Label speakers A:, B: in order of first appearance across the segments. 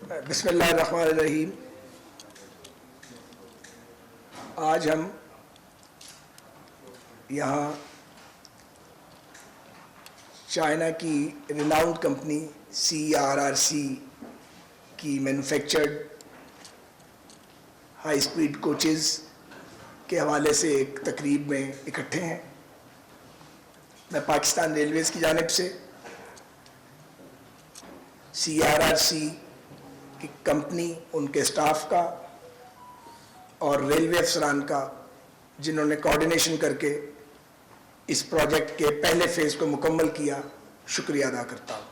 A: बिस्मिल्लाहिर्रहमानिर्रहीम। आज हम यहाँ चाइना की रिनाउंड कंपनी CRRC की मैन्युफैक्चर्ड हाई स्पीड कोचेज़ के हवाले से एक तकरीब में इकट्ठे हैं। मैं पाकिस्तान रेलवेज़ की जानिब से CRRC की कंपनी, उनके स्टाफ का और रेलवे अफसरान का जिन्होंने कोऑर्डिनेशन करके इस प्रोजेक्ट के पहले फेज़ को मुकम्मल किया, शुक्रिया अदा करता हूँ।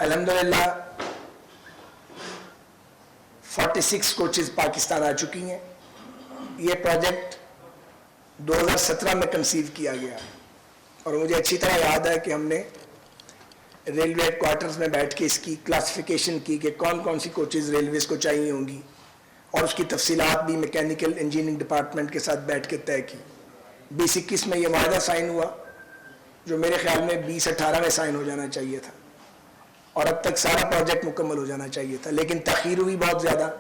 A: अल्हम्दुलिल्लाह 46 कोचेज़ पाकिस्तान आ चुकी हैं। ये प्रोजेक्ट 2017 में कंसीव किया गया और मुझे अच्छी तरह याद है कि हमने रेलवे हेडक्वार्टर्स में बैठ के इसकी क्लासिफिकेशन की कि कौन कौन सी कोचेज़ रेलवेज़ को चाहिए होंगी और उसकी तफसीलात भी मैकेनिकल इंजीनियरिंग डिपार्टमेंट के साथ बैठ के तय की। 2021 में ये वायदा साइन हुआ जो मेरे ख्याल में 2018 में साइन हो जाना चाहिए था और अब तक सारा प्रोजेक्ट मुकम्मल हो जाना चाहिए था, लेकिन तख़ीर हुई बहुत ज़्यादा।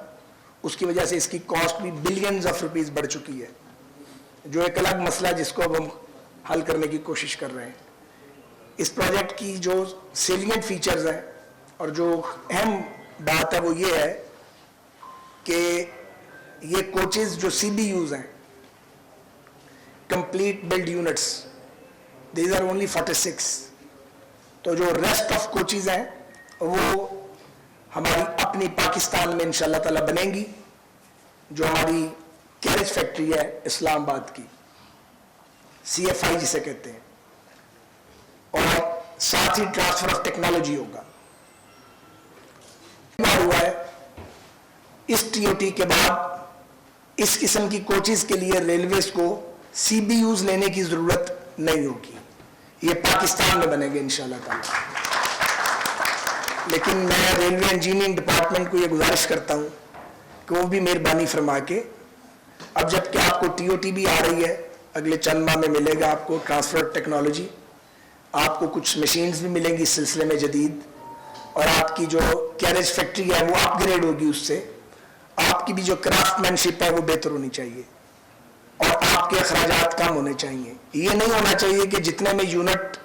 A: उसकी वजह से इसकी कॉस्ट भी बिलियंस ऑफ रुपीज़ बढ़ चुकी है, जो एक अलग मसला जिसको अब हम हल करने की कोशिश कर रहे हैं। इस प्रोजेक्ट की जो सेलिएंट फीचर्स हैं और जो अहम बात है वो ये है कि ये कोचेज़ जो CBUs हैं, complete build units, these are only 46। तो जो रेस्ट ऑफ कोचेज़ हैं वो हमारी अपनी पाकिस्तान में इंशाअल्लाह ताला बनेंगी, जो हमारी कैरेज फैक्ट्री है इस्लामाबाद की, CFI जिसे कहते हैं, और साथ ही ट्रांसफर ऑफ टेक्नोलॉजी होगा। हुआ है इस TOT के बाद इस किस्म की कोचेज़ के लिए रेलवेज को CBUs लेने की ज़रूरत नहीं होगी, ये पाकिस्तान में बनेंगे इंशाअल्लाह ताला। लेकिन मैं रेलवे इंजीनियरिंग डिपार्टमेंट को ये गुजारिश करता हूँ कि वो भी मेहरबानी फरमा के, अब जबकि आपको TOT भी आ रही है, अगले चंद माह में मिलेगा आपको ट्रांसफर टेक्नोलॉजी, आपको कुछ मशीन्स भी मिलेंगी इस सिलसिले में जदीद, और आपकी जो कैरेज फैक्ट्री है वो अपग्रेड होगी, उससे आपकी भी जो क्राफ्टमैनशिप है वो बेहतर होनी चाहिए और आपके अखराजात कम होने चाहिए। ये नहीं होना चाहिए कि जितने में यूनिट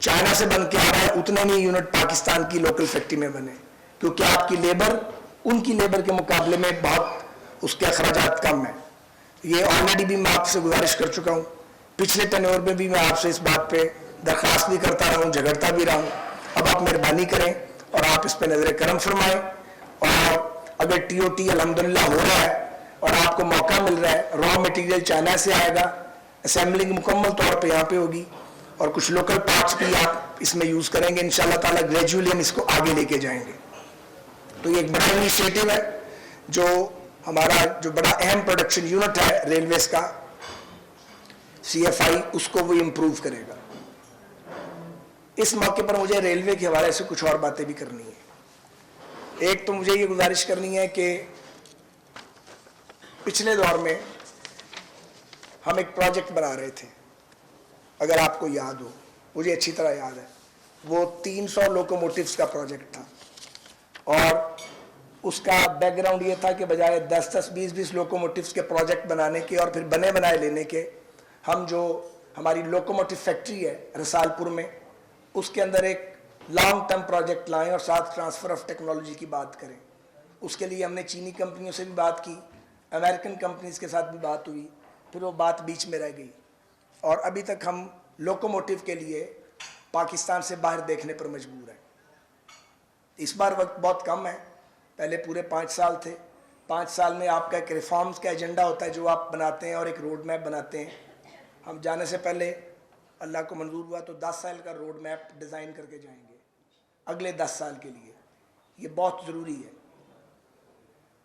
A: चाइना से बन के आ रहा है उतने में यूनिट पाकिस्तान की लोकल फैक्ट्री में बने, क्योंकि आपकी लेबर उनकी लेबर के मुकाबले में बहुत उसके अखराजात कम है। ये ऑलरेडी भी मैं आपसे गुजारिश कर चुका हूँ, पिछले टेन्योर में भी मैं आपसे इस बात पे दरख्वास्त भी करता रहा हूँ, झगड़ता भी रहा हूँ। अब आप मेहरबानी करें और आप इस पर नज़र करम फरमाएं, और अगर TOT अल्हम्दुलिल्लाह हो रहा है और आपको मौका मिल रहा है, रॉ मटेरियल चाइना से आएगा, असेंबलिंग मुकम्मल तौर पे यहाँ पे होगी और कुछ लोकल पार्ट्स भी आप इसमें यूज़ करेंगे इंशाअल्लाह ताला। ग्रेजुअली हम इसको आगे लेके जाएंगे। तो ये एक बड़ा इनिशिएटिव है जो हमारा जो बड़ा अहम प्रोडक्शन यूनिट है रेलवेज का CFI, उसको वो इम्प्रूव करेगा। इस मौके पर मुझे रेलवे के हवाले से कुछ और बातें भी करनी है। एक तो मुझे ये गुजारिश करनी है कि पिछले दौर में हम एक प्रोजेक्ट बना रहे थे, अगर आपको याद हो, मुझे अच्छी तरह याद है, वो 300 लोकोमोटिव्स का प्रोजेक्ट था और उसका बैकग्राउंड ये था कि बजाय 10-10, 20-20 लोकोमोटिव्स के प्रोजेक्ट बनाने के और फिर बने बनाए लेने के, हम जो हमारी लोकोमोटिव फैक्ट्री है रसालपुर में, उसके अंदर एक लॉन्ग टर्म प्रोजेक्ट लाएं और साथ ट्रांसफ़र ऑफ टेक्नोलॉजी की बात करें। उसके लिए हमने चीनी कंपनियों से भी बात की, अमेरिकन कंपनीज़ के साथ भी बात हुई, फिर वो बात बीच में रह गई और अभी तक हम लोकोमोटिव के लिए पाकिस्तान से बाहर देखने पर मजबूर हैं। इस बार वक्त बहुत कम है, पहले पूरे 5 साल थे। 5 साल में आपका एक रिफॉर्म्स का एजेंडा होता है जो आप बनाते हैं और एक रोड मैप बनाते हैं। हम जाने से पहले अल्लाह को मंजूर हुआ तो 10 साल का रोड मैप डिज़ाइन करके जाएंगे अगले 10 साल के लिए। ये बहुत ज़रूरी है।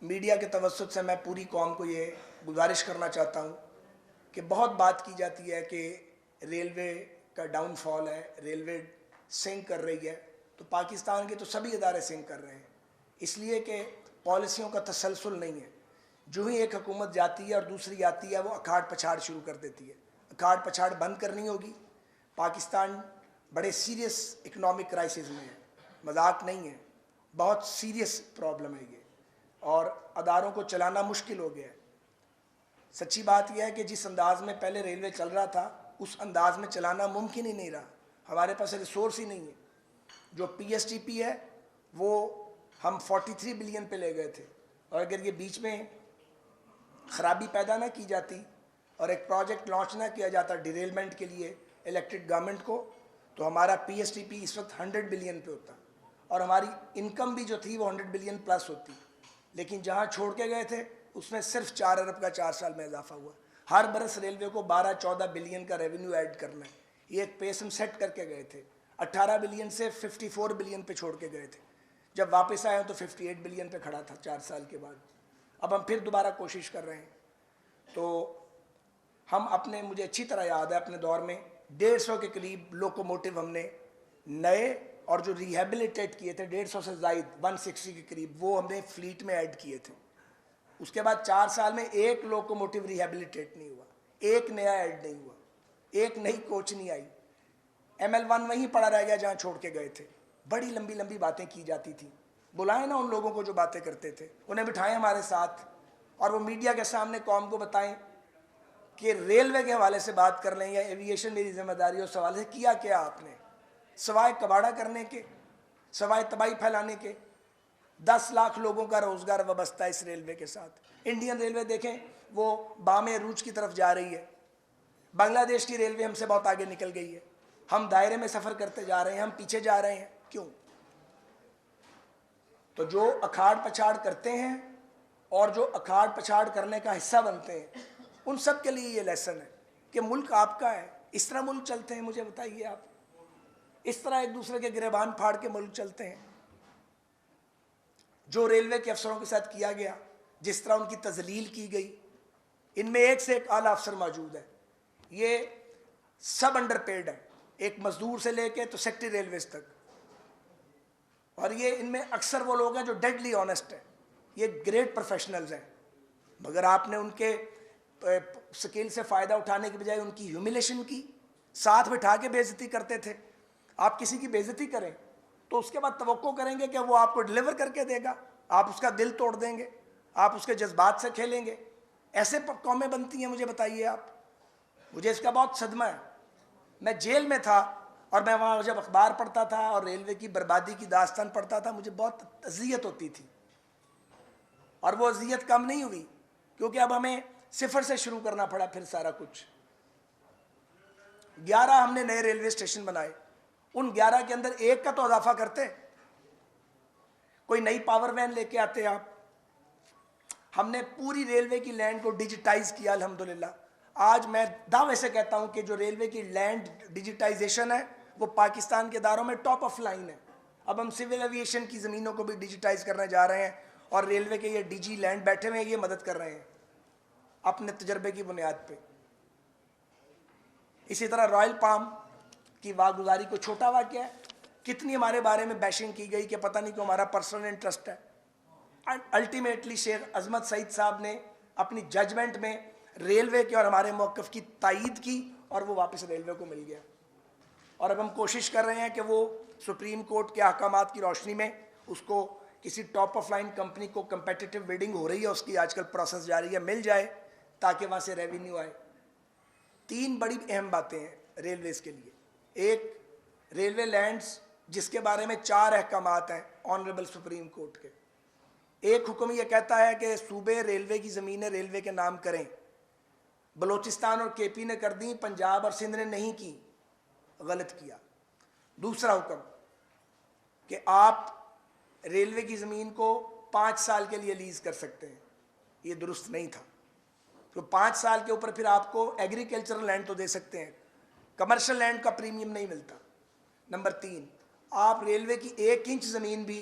A: मीडिया के तवज्जुह से मैं पूरी कौम को ये गुजारिश करना चाहता हूँ कि बहुत बात की जाती है कि रेलवे का डाउनफॉल है, रेलवे सिंक कर रही है, तो पाकिस्तान के तो सभी इदारे सिंक कर रहे हैं, इसलिए कि पॉलिसियों का तसलसल नहीं है। जो ही एक हुकूमत जाती है और दूसरी आती है वो अखाड़ पछाड़ शुरू कर देती है। अखाड़ पछाड़ बंद करनी होगी। पाकिस्तान बड़े सीरियस इकोनॉमिक क्राइसिस में है, मजाक नहीं है, बहुत सीरियस प्रॉब्लम है ये, और अदारों को चलाना मुश्किल हो गया है। सच्ची बात यह है कि जिस अंदाज में पहले रेलवे चल रहा था उस अंदाज में चलाना मुमकिन ही नहीं रहा, हमारे पास रिसोर्स ही नहीं है। जो पीएसटीपी है वो हम 43 बिलियन पे ले गए थे, और अगर ये बीच में खराबी पैदा ना की जाती और एक प्रोजेक्ट लॉन्च ना किया जाता डिरेलमेंट के लिए इलेक्टेड गवर्नमेंट को, तो हमारा पीएसटीपी इस वक्त 100 बिलियन पे होता और हमारी इनकम भी जो थी वो 100 बिलियन प्लस होती। लेकिन जहाँ छोड़ के गए थे उसमें सिर्फ 4 अरब का 4 साल में इजाफा हुआ। हर बरस रेलवे को 12-14 बिलियन का रेवेन्यू ऐड करना है, ये एक पेस हम सेट करके गए थे। 18 बिलियन से 54 बिलियन पे छोड़ के गए थे, जब वापस आए तो 58 बिलियन पे खड़ा था 4 साल के बाद। अब हम फिर दोबारा कोशिश कर रहे हैं। तो हम अपने, मुझे अच्छी तरह याद है अपने दौर में 150 के करीब लोकोमोटिव हमने नए, और जो रिहेबिलिटेट किए थे 150 से ज़ायद 160 के करीब, वो हमने फ्लीट में ऐड किए थे। उसके बाद 4 साल में एक लोकोमोटिव रिहेबिलिटेट नहीं हुआ, एक नया ऐड नहीं हुआ, एक नई कोच नहीं आई, ML1 वहीं पड़ा रह गया जहाँ छोड़ के गए थे। बड़ी लंबी लंबी बातें की जाती थी, बुलाएं ना उन लोगों को जो बातें करते थे, उन्हें बिठाएं हमारे साथ और वो मीडिया के सामने कौम को बताएं कि रेलवे के हवाले से बात कर लें या एविएशन मेरी जिम्मेदारी और सवाल है, किया क्या आपने सवाए कबाड़ा करने के, सवाए तबाही फैलाने के। 10 लाख लोगों का रोजगार वाबस्ता है इस रेलवे के साथ। इंडियन रेलवे देखें वो बामे रूज की तरफ जा रही है, बांग्लादेश की रेलवे हमसे बहुत आगे निकल गई है, हम दायरे में सफर करते जा रहे हैं, हम पीछे जा रहे हैं, क्यों? तो जो अखाड़ पछाड़ करते हैं और जो अखाड़ पछाड़ करने का हिस्सा बनते हैं, उन सब के लिए ये लेसन है कि मुल्क आपका है। इस तरह मुल्क चलते हैं, मुझे बताइए आप, इस तरह एक दूसरे के गिरेबान फाड़ के मुल्क चलते हैं? जो रेलवे के अफसरों के साथ किया गया, जिस तरह उनकी तजलील की गई, इनमें एक से एक आला अफसर मौजूद है, ये सब अंडरपेड है, एक मजदूर से लेके तो सेक्रेटरी रेलवेज तक। और ये इनमें अक्सर वो लोग हैं जो डेडली ऑनेस्ट हैं, ये ग्रेट प्रोफेशनल्स हैं, मगर आपने उनके स्किल से फ़ायदा उठाने के बजाय उनकी ह्यूमिलेशन की, साथ बिठा के बेइज्जती करते थे। आप किसी की बेइज्जती करें तो उसके बाद तवक्को करेंगे कि वो आपको डिलीवर करके देगा, आप उसका दिल तोड़ देंगे, आप उसके जज्बात से खेलेंगे। ऐसे कौमें बनती हैं, मुझे बताइए आप। मुझे इसका बहुत सदमा है। मैं जेल में था और मैं वहाँ जब अखबार पढ़ता था और रेलवे की बर्बादी की दास्तान पढ़ता था, मुझे बहुत अज़ियत होती थी। और वो अज़ियत कम नहीं हुई, क्योंकि अब हमें सिफर से शुरू करना पड़ा फिर सारा कुछ। 11 हमने नए रेलवे स्टेशन बनाए, उन 11 के अंदर एक का तो इजाफा करते, कोई नई पावर वैन लेके आते आप। हमने पूरी रेलवे की लैंड को डिजिटाइज किया अल्हम्दुलिल्लाह। आज मैं दावे से कहता हूं कि जो रेलवे की लैंड डिजिटाइजेशन है वो पाकिस्तान के इदारों में टॉप ऑफ लाइन है। अब हम सिविल एविएशन की ज़मीनों को भी डिजिटाइज करने जा रहे हैं और रेलवे के ये डीजी लैंड बैठे हुए हैं, ये मदद कर रहे हैं अपने तजर्बे की बुनियाद पे। इसी तरह रॉयल पाम की वागुजारी को छोटा वाक़या है, कितनी हमारे बारे में बैशिंग की गई कि पता नहीं क्यों हमारा पर्सनल इंटरेस्ट है। अल्टीमेटली शेख अजमत सईद साहब ने अपनी जजमेंट में रेलवे के और हमारे मौक़िफ़ की तायीद की और वो वापस रेलवे को मिल गया। और अब हम कोशिश कर रहे हैं कि वो सुप्रीम कोर्ट के अहकामात की रोशनी में उसको किसी टॉप ऑफ लाइन कंपनी को, कंपेटिटिव बिडिंग हो रही है उसकी, आजकल प्रोसेस जारी है, मिल जाए ताकि वहाँ से रेवेन्यू आए। 3 बड़ी अहम बातें हैं रेलवेज़ के लिए। एक, रेलवे लैंड्स जिसके बारे में 4 अहकामात हैं ऑनरेबल सुप्रीम कोर्ट के। एक हुक्म यह कहता है कि सूबे रेलवे की ज़मीनें रेलवे के नाम करें, बलूचिस्तान और केपी ने कर दी, पंजाब और सिंध ने नहीं की, गलत किया। दूसरा हुक्म कि आप रेलवे की ज़मीन को 5 साल के लिए लीज़ कर सकते हैं, ये दुरुस्त नहीं था। तो 5 साल के ऊपर फिर आपको एग्रीकल्चरल लैंड तो दे सकते हैं, कमर्शियल लैंड का प्रीमियम नहीं मिलता। नंबर 3, आप रेलवे की 1 इंच ज़मीन भी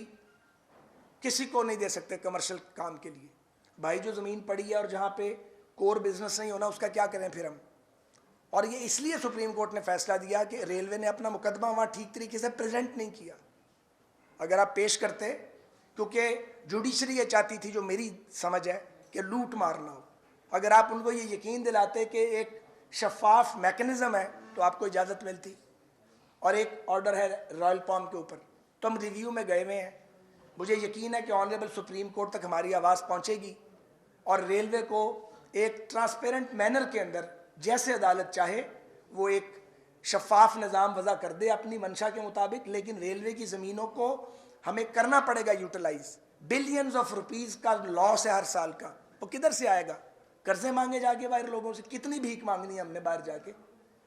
A: किसी को नहीं दे सकते कमर्शियल काम के लिए। भाई जो ज़मीन पड़ी है और जहाँ पे कोर बिजनेस नहीं होना, उसका क्या करें फिर हम? और ये इसलिए सुप्रीम कोर्ट ने फैसला दिया कि रेलवे ने अपना मुकदमा वहाँ ठीक तरीके से प्रेजेंट नहीं किया। अगर आप पेश करते, क्योंकि जुडिशरी ये चाहती थी, जो मेरी समझ है, कि लूट मारना हो। अगर आप उनको ये यकीन दिलाते कि एक शफाफ मैकेनिज़्म है तो आपको इजाज़त मिलती। और एक ऑर्डर है रॉयल पाम के ऊपर। तो हम रिव्यू में गए हुए हैं। मुझे यकीन है कि ऑनरेबल सुप्रीम कोर्ट तक हमारी आवाज़ पहुंचेगी और रेलवे को एक ट्रांसपेरेंट मैनर के अंदर, जैसे अदालत चाहे, वो एक शफाफ निज़ाम वज़ा कर दे अपनी मंशा के मुताबिक। लेकिन रेलवे की ज़मीनों को हमें करना पड़ेगा यूटिलाइज। बिलियंस ऑफ रुपीज़ का लॉस है हर साल का, वो किधर से आएगा? कर्जे मांगे जाके बाहर लोगों से, कितनी भीख मांगनी है हमने बाहर जाके?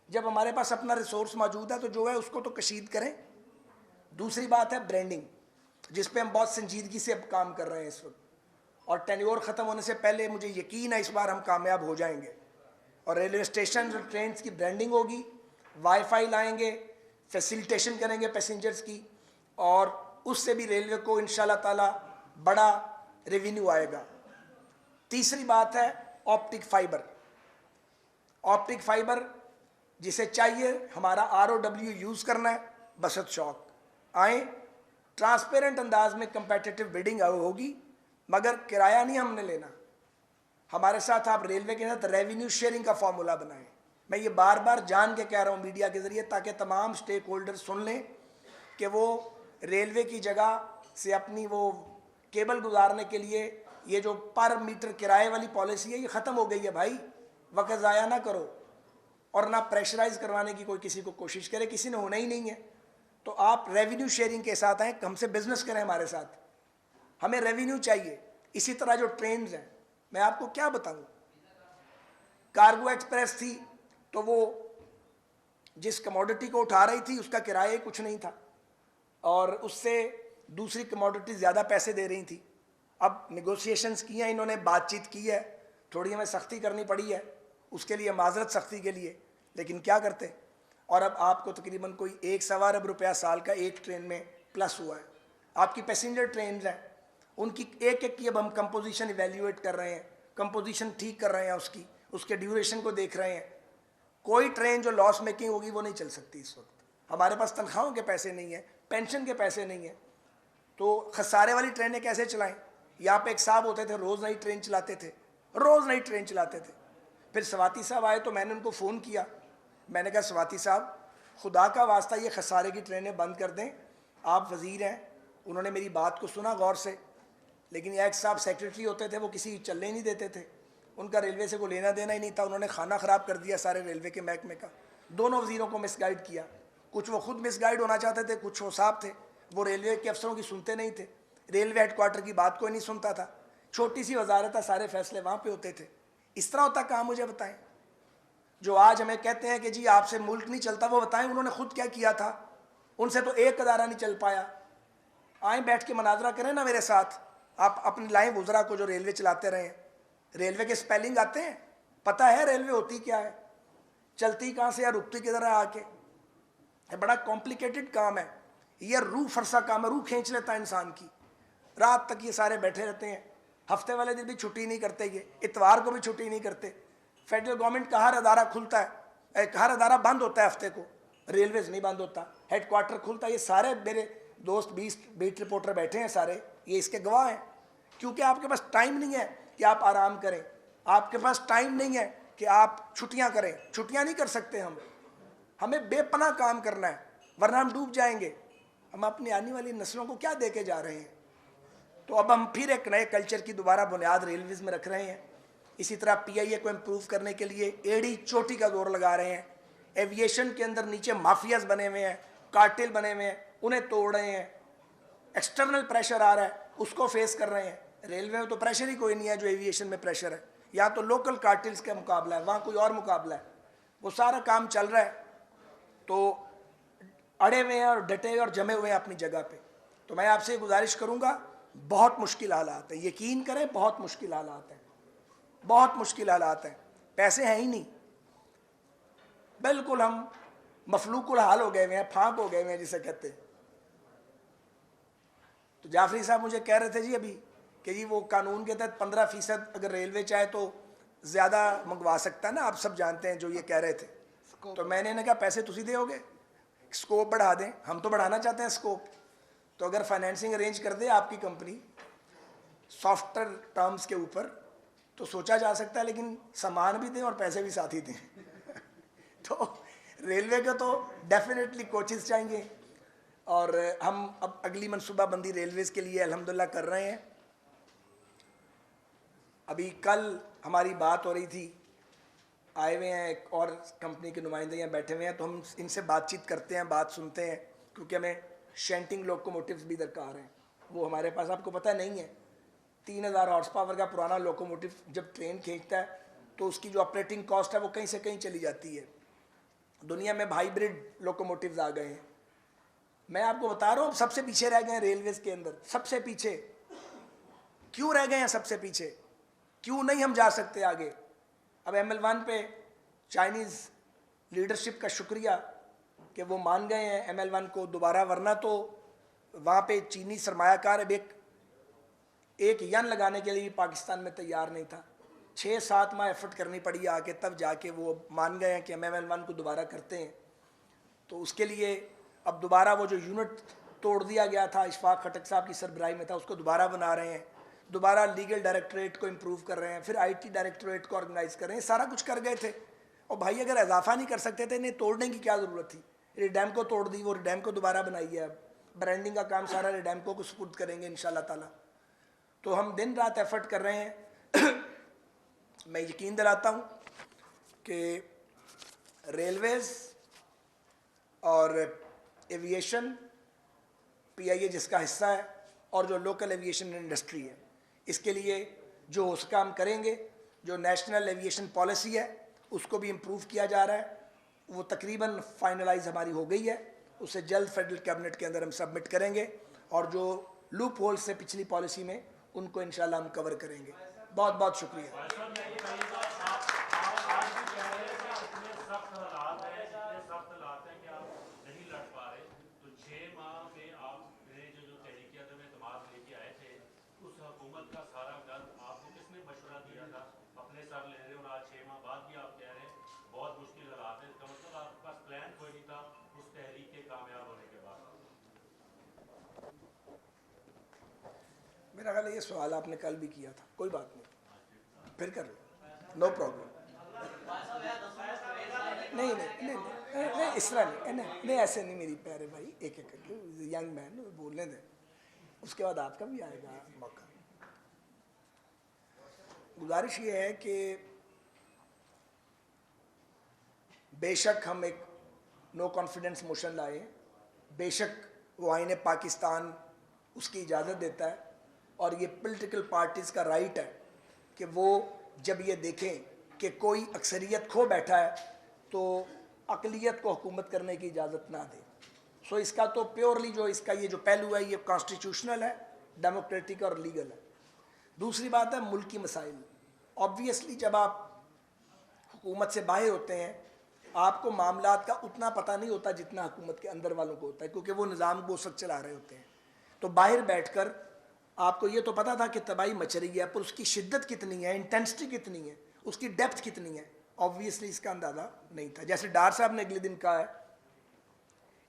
A: जब हमारे पास अपना रिसोर्स मौजूद है तो जो है उसको तो कशीद करें। दूसरी बात है ब्रांडिंग, जिस पे हम बहुत संजीदगी से अब काम कर रहे हैं इस वक्त, और टेन्योर ख़त्म होने से पहले मुझे यकीन है इस बार हम कामयाब हो जाएंगे। और रेलवे स्टेशन और ट्रेन की ब्रांडिंग होगी, वाईफाई लाएंगे, फैसिलिटेशन करेंगे पैसेंजर्स की, और उससे भी रेलवे को इंशाल्लाह ताला बड़ा रेवेन्यू आएगा। तीसरी बात है ऑप्टिक फाइबर। ऑप्टिक फाइबर जिसे चाहिए, हमारा ROW यूज़ करना है, बसत शौक आए, ट्रांसपेरेंट अंदाज में कंपेटिटिव बिडिंग होगी, मगर किराया नहीं हमने लेना। हमारे साथ आप रेलवे के साथ रेवेन्यू शेयरिंग का फॉर्मूला बनाएं। मैं ये बार बार जान के कह रहा हूँ मीडिया के ज़रिए, ताकि तमाम स्टेक होल्डर सुन लें कि वो रेलवे की जगह से अपनी वो केबल गुजारने के लिए ये जो पर मीटर किराए वाली पॉलिसी है, ये ख़त्म हो गई है भाई। वक्त ज़ाया ना करो और ना प्रेशराइज करवाने की कोई किसी को कोशिश करे, किसी ने होना ही नहीं है। तो आप रेवेन्यू शेयरिंग के साथ आएँ, हमसे बिजनेस करें, हमारे साथ, हमें रेवेन्यू चाहिए। इसी तरह जो ट्रेन हैं, मैं आपको क्या बताऊँ, कार्गो एक्सप्रेस थी तो वो जिस कमोडिटी को उठा रही थी उसका किराया ही कुछ नहीं था, और उससे दूसरी कमोडिटी ज़्यादा पैसे दे रही थी। अब निगोशिएशंस की हैं इन्होंने, बातचीत की है, थोड़ी हमें सख्ती करनी पड़ी है, उसके लिए माजरत सख्ती के लिए, लेकिन क्या करते। और अब आपको तकरीबन कोई 1.25 अरब रुपया साल का एक ट्रेन में प्लस हुआ है। आपकी पैसेंजर ट्रेन हैं, उनकी एक एक की अब हम कंपोजिशन इवेल्यूएट कर रहे हैं, कंपोजिशन ठीक कर रहे हैं, उसके ड्यूरेशन को देख रहे हैं। कोई ट्रेन जो लॉस मेकिंग होगी वो नहीं चल सकती इस वक्त। हमारे पास तनख्वाहों के पैसे नहीं हैं, पेंशन के पैसे नहीं हैं, तो खसारे वाली ट्रेनें कैसे चलाएं? यहाँ पे एक साहब होते थे, रोज़ नई ट्रेन चलाते थे, रोज़ नई ट्रेन चलाते थे। फिर स्वाति साहब आए तो मैंने उनको फ़ोन किया, मैंने कहा स्वाति साहब, खुदा का वास्ता ये खसारे की ट्रेनें बंद कर दें, आप वज़ीर हैं। उन्होंने मेरी बात को सुना गौर से, लेकिन एक साहब सेक्रेटरी होते थे, वो किसी चलने ही नहीं देते थे, उनका रेलवे से कोई लेना देना ही नहीं था। उन्होंने खाना ख़राब कर दिया सारे रेलवे के महकमे का, दोनों वज़ीरों को मिसगाइड किया। कुछ वो खुद मिसगाइड होना चाहते थे, कुछ वो साहब थे, वो रेलवे के अफसरों की सुनते नहीं थे, रेलवे हेडक्वार्टर की बात कोई नहीं सुनता था। छोटी सी वजारत है, सारे फैसले वहाँ पे होते थे। इस तरह होता कहाँ, मुझे बताएं। जो आज हमें कहते हैं कि जी आपसे मुल्क नहीं चलता, वो बताएं उन्होंने खुद क्या किया था। उनसे तो एक अदारा नहीं चल पाया। आए बैठ के मनाजरा करें ना मेरे साथ, आप अपनी लाएं वज़रा को जो रेलवे चलाते रहे हैं। रेलवे के स्पेलिंग आते हैं, पता है रेलवे होती क्या है, चलती कहाँ से या रुकती किधर है आके। ये बड़ा कॉम्प्लिकेटेड काम है, यह रूह फरसा काम है, रूह खींच लेता है इंसान की। रात तक ये सारे बैठे रहते हैं, हफ्ते वाले दिन भी छुट्टी नहीं करते, ये इतवार को भी छुट्टी नहीं करते। फेडरल गवर्नमेंट का हर अदारा खुलता है, हर अदारा बंद होता है हफ्ते को, रेलवेज नहीं बंद होता, हेडक्वार्टर खुलता है। ये सारे मेरे दोस्त 20 बीट रिपोर्टर बैठे हैं सारे, ये इसके गवाह हैं। क्योंकि आपके पास टाइम नहीं है कि आप आराम करें, आपके पास टाइम नहीं है कि आप छुट्टियां करें। छुट्टियां नहीं कर सकते हम, हमें बेपनाह काम करना है, वरना हम डूब जाएंगे। हम अपनी आने वाली नस्लों को क्या दे के जा रहे हैं? तो अब हम फिर एक नए कल्चर की दोबारा बुनियाद रेलवेज में रख रहे हैं। इसी तरह PIA को इम्प्रूव करने के लिए एड़ी चोटी का जोर लगा रहे हैं। एविएशन के अंदर नीचे माफियाज बने हुए हैं, कार्टेल बने हुए हैं, उन्हें तोड़ रहे हैं। एक्सटर्नल प्रेशर आ रहा है, उसको फेस कर रहे हैं। रेलवे में तो प्रेशर ही कोई नहीं है जो एविएशन में प्रेशर है। या तो लोकल कार्टेल्स का मुकाबला है, वहाँ कोई और मुकाबला है। वो सारा काम चल रहा है, तो अड़े हुए हैं और डटे हुए और जमे हुए हैं अपनी जगह पे। तो मैं आपसे गुजारिश करूँगा, बहुत मुश्किल हालात है, यकीन करें, बहुत मुश्किल हालात हैं, बहुत मुश्किल हालात हैं। पैसे हैं ही नहीं, बिल्कुल हम मफलूकुल हाल हो गए हुए हैं, फांक हो गए हुए हैं जिसे कहते हैं। तो जाफरी साहब मुझे कह रहे थे जी अभी कि जी वो कानून के तहत 15% अगर रेलवे चाहे तो ज़्यादा मंगवा सकता है ना, आप सब जानते हैं जो ये कह रहे थे। तो मैंने इन्हें कहा पैसे तुसी दोगे, स्कोप बढ़ा दें, हम तो बढ़ाना चाहते हैं स्कोप। तो अगर फाइनेंसिंग अरेंज कर दे आपकी कंपनी सॉफ्टवेयर टर्म्स के ऊपर तो सोचा जा सकता है, लेकिन सामान भी दें और पैसे भी साथ ही दें। तो रेलवे को तो डेफिनेटली कोचेस चाहिए और हम अब अगली मनसूबाबंदी रेलवेज़ के लिए अल्हम्दुलिल्लाह कर रहे हैं। अभी कल हमारी बात हो रही थी, आए हुए हैं एक और कंपनी के नुमाइंदे यहाँ बैठे हुए हैं, तो हम इनसे बातचीत करते हैं, बात सुनते हैं, क्योंकि हमें शेंटिंग लोकोमोटिव्स भी दरकार हैं। वो हमारे पास आपको पता नहीं है, 3000 हॉर्स पावर का पुराना लोकोमोटिव जब ट्रेन खींचता है तो उसकी जो ऑपरेटिंग कॉस्ट है वो कहीं से कहीं चली जाती है। दुनिया में हाइब्रिड लोकोमोटिव्स आ गए हैं। मैं आपको बता रहा हूँ, अब सबसे पीछे रह गए हैं रेलवेज़ के अंदर, सबसे पीछे। क्यों रह गए हैं सबसे पीछे? क्यों नहीं हम जा सकते आगे? अब ML1 पे चाइनीज़ लीडरशिप का शुक्रिया कि वो मान गए हैं ML1 को दोबारा, वरना तो वहाँ पे चीनी सरमायाकार अब एक यन लगाने के लिए पाकिस्तान में तैयार नहीं था। 6-7 माह एफर्ट करनी पड़ी आके, तब जाके वो मान गए हैं कि हम ML1 को दोबारा करते हैं। तो उसके लिए अब दोबारा वो जो यूनिट तोड़ दिया गया था, इशफाक खटक साहब की सरबराही में था, उसको दोबारा बना रहे हैं, दोबारा लीगल डायरेक्टरेट को इम्प्रूव कर रहे हैं, फिर IT डायरेक्टरेट को ऑर्गेनाइज कर रहे हैं। सारा कुछ कर गए थे और भाई अगर इजाफा नहीं कर सकते थे, इन्हें तोड़ने की क्या ज़रूरत थी? रिडैम को तोड़ दी, वो रिडैम को दोबारा बनाई है। अब ब्रांडिंग का काम सारा रिडैम को सुपुर्द करेंगे इंशाल्लाह ताला। तो हम दिन रात एफर्ट कर रहे हैं। मैं यकीन दिलाता हूँ कि रेलवेज़ और एविएशन, PIA जिसका हिस्सा है, और जो लोकल एविएशन इंडस्ट्री है, इसके लिए जो उसका हम करेंगे, जो नेशनल एविएशन पॉलिसी है उसको भी इम्प्रूव किया जा रहा है। वो तकरीबन फाइनलाइज हमारी हो गई है, उसे जल्द फेडरल कैबिनेट के अंदर हम सबमिट करेंगे और जो लूप होल्स से पिछली पॉलिसी में उनको इंशाल्लाह हम कवर करेंगे। बहुत बहुत शुक्रिया। मेरा ख्याल है ये सवाल आपने कल भी किया था, कोई बात नहीं, फिर कर लो, नो प्रॉब्लम। नहीं नहीं नहीं नहीं, नहीं इस तरह नहीं, नहीं ऐसे नहीं मेरी प्यारे भाई, एक एक करके यंग मैन बोलने दें, उसके बाद आपका भी आएगा मौका। गुजारिश ये है कि बेशक हम एक नो कॉन्फिडेंस मोशन लाए, बेशक वो आईने पाकिस्तान उसकी इजाज़त देता है और ये पॉलिटिकल पार्टीज़ का राइट है कि वो जब ये देखें कि कोई अक्सरियत खो बैठा है तो अक़लियत को हुकूमत करने की इजाज़त ना दे। सो इसका तो प्योरली जो इसका ये जो पहलू है ये कॉन्स्टिट्यूशनल है, डेमोक्रेटिक और लीगल है। दूसरी बात है मुल्की मसाइल। ऑब्वियसली जब आप हुकूमत से बाहर होते हैं आपको मामलात का उतना पता नहीं होता जितना हुकूमत के अंदर वालों को होता है, क्योंकि वो निज़ाम वो सब चला रहे होते हैं। तो बाहर बैठकर आपको ये तो पता था कि तबाही मच रही है, पर उसकी शिद्दत कितनी है, इंटेंसिटी कितनी है, उसकी डेप्थ कितनी है, ऑब्वियसली इसका अंदाज़ा नहीं था। जैसे डार साहब ने अगले दिन कहा है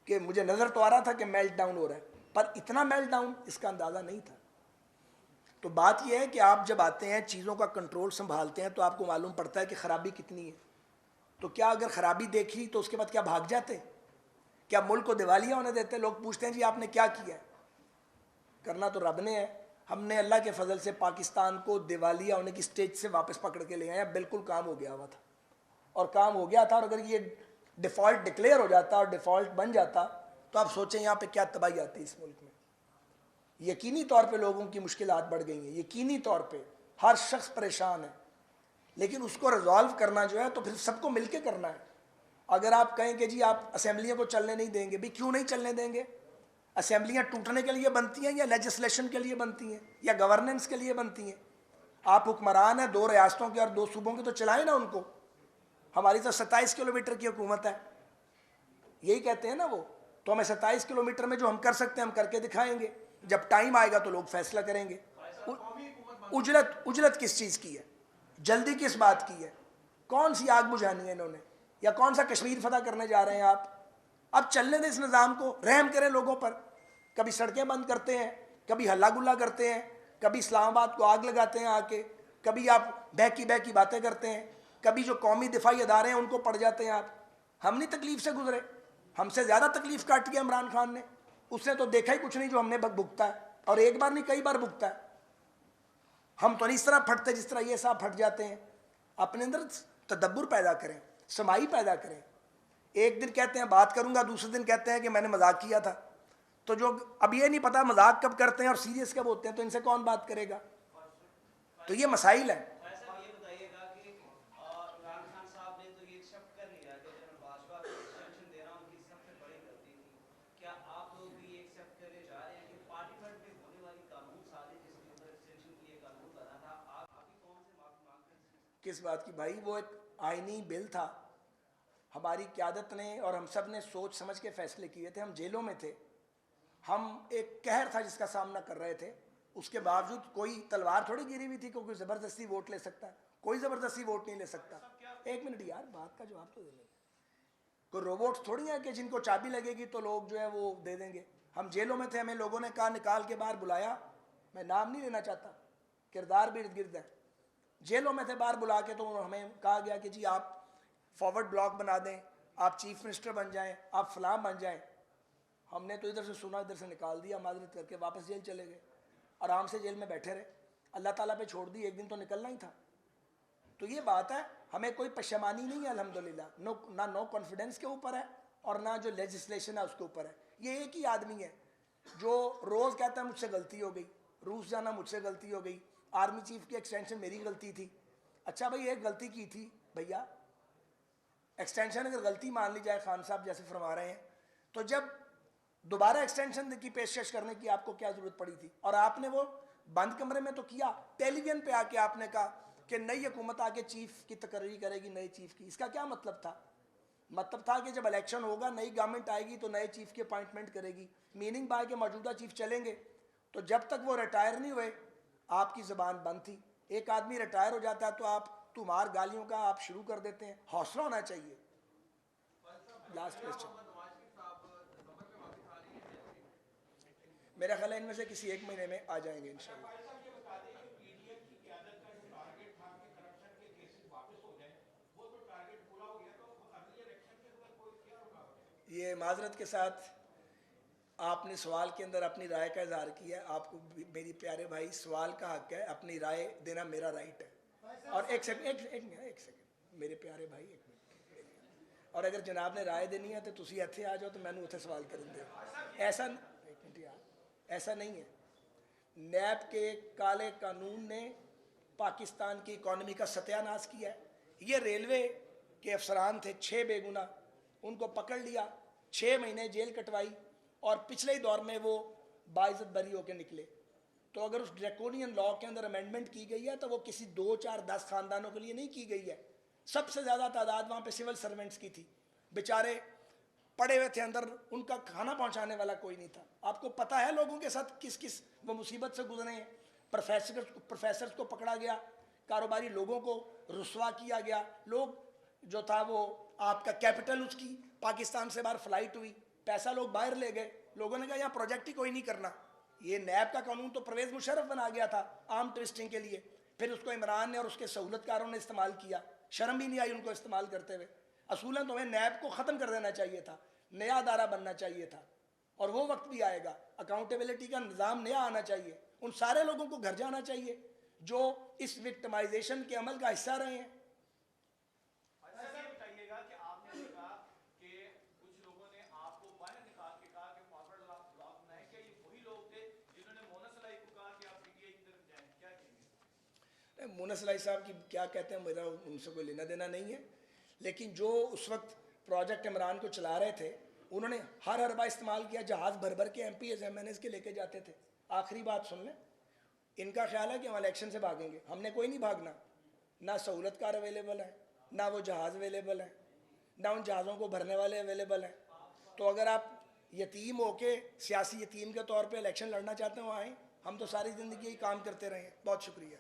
A: कि मुझे नज़र तो आ रहा था कि मेल्ट डाउन हो रहा है, पर इतना मेल्ट डाउन इसका अंदाज़ा नहीं था। तो बात यह है कि आप जब आते हैं चीज़ों का कंट्रोल संभालते हैं तो आपको मालूम पड़ता है कि ख़राबी कितनी है। तो क्या अगर ख़राबी देखी तो उसके बाद क्या भाग जाते? क्या मुल्क को दिवालिया होने देते? लोग पूछते हैं जी आपने क्या किया? करना तो रब ने है। हमने अल्लाह के फजल से पाकिस्तान को दिवालिया होने की स्टेज से वापस पकड़ के ले आए। बिल्कुल काम हो गया हुआ था और काम हो गया था, और अगर ये डिफ़ॉल्ट डिक्लेयर हो जाता और डिफ़ॉल्ट बन जाता तो आप सोचें यहाँ पे क्या तबाही आती इस मुल्क में। यकीनी तौर पे लोगों की मुश्किलात बढ़ गई हैं, यकीनी तौर पे हर शख्स परेशान है, लेकिन उसको रिजॉल्व करना जो है तो फिर सबको मिलके करना है। अगर आप कहें कि जी आप असेंबलियों को चलने नहीं देंगे, भी क्यों नहीं चलने देंगे? असेंबलियाँ टूटने के लिए बनती हैं या लेजिस्लेशन के लिए बनती हैं या गवर्नेंस के लिए बनती हैं? आप हुक्मरान हैं 2 रियासतों के और 2 सूबों के, तो चलाएं ना उनको। हमारी तो 27 किलोमीटर की हुकूमत है, यही कहते हैं ना वो। तो हमें 27 किलोमीटर में जो हम कर सकते हैं हम करके दिखाएंगे। जब टाइम आएगा तो लोग फैसला करेंगे। उजलत किस चीज़ की है? जल्दी किस बात की है? कौन सी आग बुझानी है इन्होंने, या कौन सा कश्मीर फतह करने जा रहे हैं आप? अब चलने दें इस निज़ाम को, रहम करें लोगों पर। कभी सड़कें बंद करते हैं, कभी हल्ला गुल्ला करते हैं, कभी इस्लामाबाद को आग लगाते हैं आके, कभी आप बहकी बहकी बातें करते हैं, कभी जो कौमी दिफाई अदारे हैं उनको पढ़ जाते हैं आप। हम नहीं तकलीफ से गुजरे, हमसे ज़्यादा तकलीफ काटी है इमरान खान ने। उसने तो देखा ही कुछ नहीं जो हमने भुगता है, और एक बार नहीं कई बार भुगता है। हम तो नहीं इस तरह फटते जिस तरह ये साहब फट जाते हैं। अपने अंदर तदब्बुर पैदा करें, समाई पैदा करें। एक दिन कहते हैं बात करूंगा, दूसरे दिन कहते हैं कि मैंने मजाक किया था। तो जो अब ये नहीं पता मजाक कब करते हैं और सीरियस कब होते हैं, तो इनसे कौन बात करेगा? तो ये मसाइल है। किस बात की भाई? वो एक आईनी बिल था, हमारी क़यादत ने और हम सब ने सोच समझ के फैसले किए थे। हम जेलों में थे, हम एक कहर था जिसका सामना कर रहे थे। उसके बावजूद कोई तलवार थोड़ी गिरी हुई थी कि कोई ज़बरदस्ती वोट ले सकता है। कोई ज़बरदस्ती वोट नहीं ले सकता। एक मिनट यार, बात का जवाब तो दे लें। कोई रोबोट थोड़ी है कि जिनको चाबी लगेगी तो लोग जो है वो दे देंगे। हम जेलों में थे, हमें लोगों ने कहा निकाल के बाहर बुलाया, मैं नाम नहीं लेना चाहता, किरदार भी इर्द गिर्द है। जेलों में थे, बाहर बुला के तो हमें कहा गया कि जी आप फॉरवर्ड ब्लॉक बना दें, आप चीफ मिनिस्टर बन जाएं, आप फलां बन जाएं। हमने तो इधर से सुना, इधर से निकाल दिया, माजरत करके वापस जेल चले गए। आराम से जेल में बैठे रहे, अल्लाह ताला पे छोड़ दी, एक दिन तो निकलना ही था। तो ये बात है, हमें कोई पशेमानी नहीं है अल्हम्दुलिल्लाह। नो कॉन्फिडेंस के ऊपर है और ना जो लेजिस्लेशन है उसके ऊपर है। ये एक ही आदमी है जो रोज़ कहता है मुझसे गलती हो गई, रूस जाना मुझसे गलती हो गई, आर्मी चीफ की एक्सटेंशन मेरी गलती थी। अच्छा भाई, एक गलती की थी भैया, एक्सटेंशन अगर गलती मान ली जाए, खान साहब जैसे फरमा रहे हैं, तो जब दोबारा एक्सटेंशन की पेशकश करने की आपको क्या ज़रूरत पड़ी थी? और आपने वो बंद कमरे में तो किया, टेलीविजन पे आके आपने कहा कि नई हुकूमत आके चीफ की तकरीर करेगी, नए चीफ की। इसका क्या मतलब था? मतलब था कि जब इलेक्शन होगा, नई गवर्नमेंट आएगी तो नए चीफ की अपॉइंटमेंट करेगी। मीनिंग बाय के मौजूदा चीफ चलेंगे, तो जब तक वो रिटायर नहीं हुए आपकी ज़बान बंद थी। एक आदमी रिटायर हो जाता है तो आप तुम्हार गालियों का आप शुरू कर देते हैं। हौसला होना चाहिए। लास्ट क्वेश्चन, मेरा ख्याल है इनमें से किसी एक महीने में आ जाएंगे इंशाल्लाह। ये माजरत के साथ आपने सवाल के अंदर अपनी राय का इजहार किया। आपको मेरी प्यारे भाई सवाल का हक है, अपनी राय देना मेरा राइट है। और एक सेकंड मेरे प्यारे भाई, एक मिनट। और अगर जनाब ने राय देनी है तो तुसी इत्थे आ जाओ तो मैंने उत्थे सवाल करेंगे। ऐसा एक मिनट यार, ऐसा नहीं है। नैब के काले कानून ने पाकिस्तान की इकॉनमी का सत्यानाश किया है। ये रेलवे के अफसरान थे 6 बेगुना, उनको पकड़ लिया, 6 महीने जेल कटवाई और पिछले ही दौर में वो बाइज्जत बरी होकर निकले। तो अगर उस ड्रैकोनियन लॉ के अंदर अमेंडमेंट की गई है तो वो किसी 2, 4, 10 खानदानों के लिए नहीं की गई है। सबसे ज़्यादा तादाद वहाँ पे सिविल सर्वेंट्स की थी। बेचारे पड़े हुए थे अंदर, उनका खाना पहुँचाने वाला कोई नहीं था। आपको पता है लोगों के साथ किस किस वो मुसीबत से गुजरे हैं। प्रोफेसर्स को पकड़ा गया, कारोबारी लोगों को रुस्वा किया गया। लोग जो था वो आपका कैपिटल, उसकी पाकिस्तान से बाहर फ्लाइट हुई, पैसा लोग बाहर ले गए। लोगों ने कहा यहाँ प्रोजेक्ट ही कोई नहीं करना। ये नैब का कानून तो परवेज़ मुशर्रफ बना गया था आर्म ट्विस्टिंग के लिए, फिर उसको इमरान ने और उसके सहूलतकारों ने इस्तेमाल किया। शर्म भी नहीं आई उनको इस्तेमाल करते हुए। असूलन तो हमें नैब को ख़त्म कर देना चाहिए था, नया अदारा बनना चाहिए था। और वो वक्त भी आएगा, अकाउंटेबिलिटी का निज़ाम नया आना चाहिए। उन सारे लोगों को घर जाना चाहिए जो इस विक्टिमाइजेशन के अमल का हिस्सा रहे हैं। मोनस लाई साहब की क्या कहते हैं, मेरा उनसे कोई लेना देना नहीं है। लेकिन जो उस वक्त प्रोजेक्ट इमरान को चला रहे थे, उन्होंने हर हरबा इस्तेमाल किया, जहाज़ भर भर के MPs MNs के लेके जाते थे। आखिरी बात सुन लें, इनका ख्याल है कि हम इलेक्शन से भागेंगे। हमने कोई नहीं भागना। ना सहूलतकार अवेलेबल है, ना वो जहाज़ अवेलेबल है, ना उन जहाज़ों को भरने वाले अवेलेबल हैं। तो अगर आप यतीम होके सियासी यतीम के तौर पर इलेक्शन लड़ना चाहते हो, आएँ। हम तो सारी ज़िंदगी यही काम करते रहे हैं। बहुत शुक्रिया।